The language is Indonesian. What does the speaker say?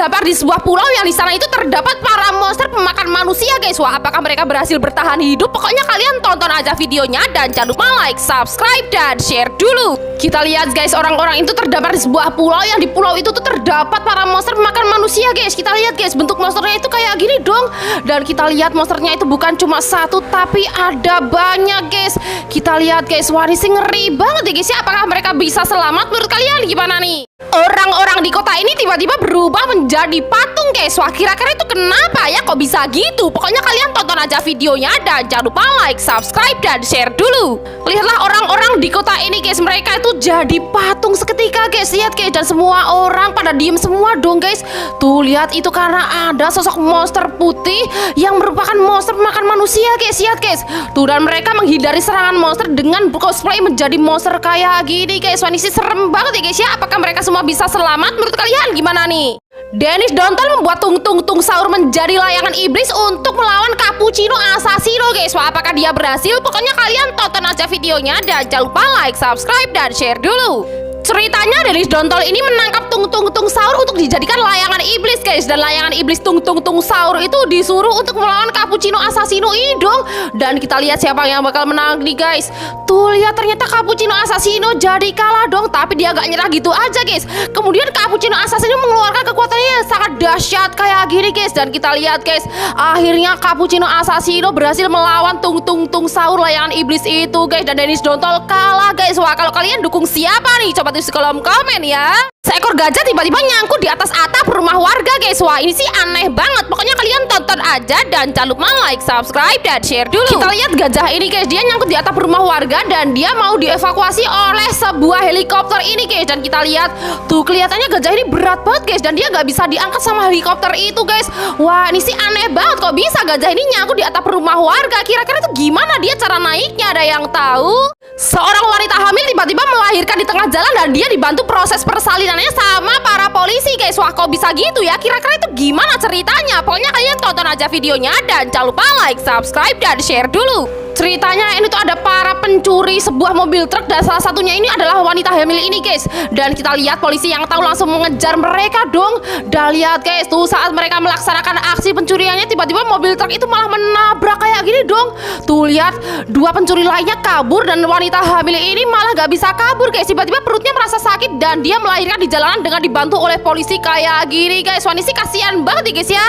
terdampar di sebuah pulau yang di sana itu terdapat para monster pemakan manusia guys. Wah, apakah mereka berhasil bertahan hidup? Pokoknya kalian tonton aja videonya dan jangan lupa like, subscribe, dan share dulu. Kita lihat guys, orang-orang itu terdampar di sebuah pulau yang di pulau itu tuh terdapat para monster pemakan manusia guys. Kita lihat guys, bentuk monsternya itu kayak gini dong. Dan kita lihat monsternya itu bukan cuma satu tapi ada banyak guys. Kita lihat guys, wah ini sih ngeri banget ya guys ya. Apakah mereka bisa selamat? Menurut kalian gimana nih? Orang-orang di kota ini tiba-tiba berubah menjadi patung guys. Wah, kira-kira itu kenapa ya? Kok bisa gitu? Pokoknya kalian tonton aja videonya dan jangan lupa like, subscribe, dan share dulu. Lihatlah orang-orang di kota ini guys. Mereka itu jadi patung seketika guys. Lihat guys, dan semua orang pada diem semua dong guys. Tuh lihat, itu karena ada sosok monster putih yang merupakan monster pemakan manusia guys. Lihat guys. Tuh, dan mereka menghindari serangan monster dengan cosplay menjadi monster kayak gini guys. Wah, ini sih serem banget ya guys ya. Apakah mereka semua bisa selamat? Menurut kalian gimana nih? Dennis Dontal membuat tung saur menjadi layangan iblis untuk melawan Cappuccino Assassino guys. Wah, apakah dia berhasil? Pokoknya kalian tonton aja videonya dan jangan lupa like, subscribe, dan share dulu. Ceritanya Dennis Dontal ini menangkap tung saur untuk dijadikan layangan iblis guys. Dan layangan iblis tung saur itu disuruh untuk melawan Cappuccino Assassino ini dong. Dan kita lihat siapa yang bakal menang nih guys. Tuh lihat, ternyata Cappuccino Assassino jadi kalah dong. Tapi dia gak nyerah gitu aja guys. Kemudian Cappuccino Assassino mengeluarkan kekuatannya yang sangat dahsyat kayak gini guys. Dan kita lihat guys, akhirnya Cappuccino Assassino berhasil melawan tung saur layangan iblis itu guys. Dan Dennis Dontal kalah guys. Wah, kalau kalian dukung siapa nih? Coba tulis di kolom komen ya. Seekor gajah tiba-tiba nyangkut di atas atap rumah warga guys. Wah, ini sih aneh banget. Pokoknya kalian tonton aja dan jangan lupa like, subscribe, dan share dulu. Kita lihat gajah ini guys, dia nyangkut di atap rumah warga dan dia mau dievakuasi oleh sebuah helikopter ini guys. Dan kita lihat tuh, kelihatannya gajah ini berat banget guys, dan dia nggak bisa diangkat sama helikopter itu guys. Wah, ini sih aneh banget. Kok bisa gajah ini nyangkut di atap rumah warga? Kira-kira tuh gimana dia cara naiknya? Ada yang tahu? Seorang wanita hamil tiba-tiba melahirkan di tengah jalan dan dia dibantu proses persalinannya sama para polisi guys. Wah, kok bisa gitu ya? Kira-kira itu gimana ceritanya? Pokoknya kalian tonton aja videonya dan jangan lupa like, subscribe, dan share dulu. Ceritanya ini tuh ada para pencuri sebuah mobil truk dan salah satunya ini adalah wanita hamil ini guys. Dan kita lihat polisi yang tahu langsung mengejar mereka dong. Dan lihat guys, tuh saat mereka melaksanakan aksi pencuriannya tiba-tiba mobil truk itu malah menabrak kayak gini dong. Tuh lihat, dua pencuri lainnya kabur dan wanita hamil ini malah gak bisa kabur guys. Tiba-tiba perutnya merasa sakit dan dia melahirkan di jalanan dengan dibantu oleh polisi kayak gini guys. Wah, ini sih kasihan banget ya guys ya.